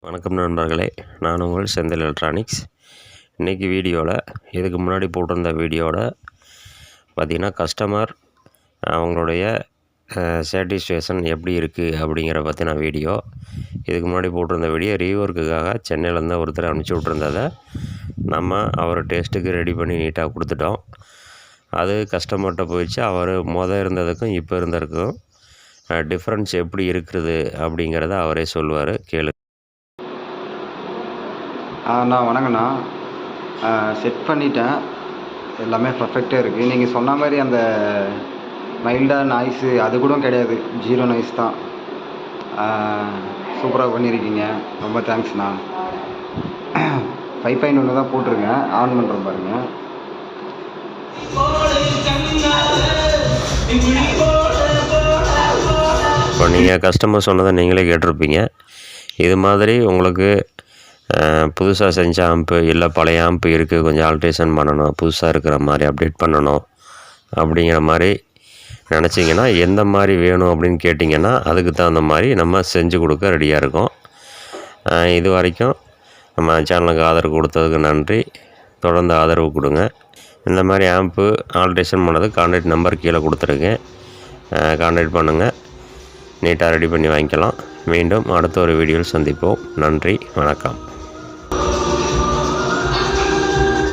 வணக்கம் நண்பர்களே, நான் உங்கள் செந்தில் எலக்ட்ரானிக்ஸ். இன்றைக்கி வீடியோவில் இதுக்கு முன்னாடி போட்டிருந்த வீடியோவில் பார்த்திங்கன்னா கஸ்டமர் அவங்களுடைய சாட்டிஸ்ஃபேக்ஷன் எப்படி இருக்குது அப்படிங்கிற பற்றின வீடியோ. இதுக்கு முன்னாடி போட்டிருந்த வீடியோ ரீவொர்க்குக்காக சென்னையிலேருந்து ஒருத்தர் அனுப்பிச்சி விட்ருந்ததை நம்ம அவர் டேஸ்ட்டுக்கு ரெடி பண்ணி நீட்டாக கொடுத்துட்டோம். அது கஸ்டமர்கிட்ட போயிடுச்சு. அவர் இருந்ததுக்கும் இப்போ இருந்ததுக்கும் டிஃப்ரென்ஸ் எப்படி இருக்குது அப்படிங்கிறத அவரே சொல்லுவார், கேளு. அண்ணா வணக்கண்ணா. செட் பண்ணிட்டேன், எல்லாமே பர்ஃபெக்டாக இருக்குது. நீங்கள் சொன்ன மாதிரி அந்த மைல்டாக நாய்ஸு அது கூட கிடையாது, ஜீரோ நாய்ஸ் தான். சூப்பராக பண்ணியிருக்கீங்க, ரொம்ப தேங்க்ஸ்ண்ணா. 5.1 தான் போட்டிருங்க, ஆன் பண்ணுறேன் பாருங்கள். இப்போ நீங்கள் கஸ்டமர் சொன்னதை நீங்களே கேட்டிருப்பீங்க. இது மாதிரி உங்களுக்கு புதுசாக செஞ்ச ஆம்பு இல்லை பழைய ஆம்பு இருக்குது, கொஞ்சம் ஆல்ட்ரேஷன் பண்ணணும், புதுசாக இருக்கிற மாதிரி அப்டேட் பண்ணணும் அப்படிங்கிற மாதிரி நினச்சிங்கன்னா எந்த மாதிரி வேணும் அப்படின்னு கேட்டிங்கன்னா அதுக்கு தகுந்த மாதிரி நம்ம செஞ்சு கொடுக்க ரெடியாக இருக்கோம். இது வரைக்கும் நம்ம சேனலுக்கு ஆதரவு கொடுத்ததுக்கு நன்றி. தொடர்ந்து ஆதரவு கொடுங்க. இந்த மாதிரி ஆம்பு ஆல்ட்ரேஷன் பண்ணது கான்டாக்ட் நம்பர் கீழே கொடுத்துருக்கேன், கான்டாக்ட் பண்ணுங்கள், நீட்டாக ரெடி பண்ணி வாங்கிக்கலாம். மீண்டும் அடுத்த ஒரு வீடியோவில் சந்திப்போம். நன்றி, வணக்கம்.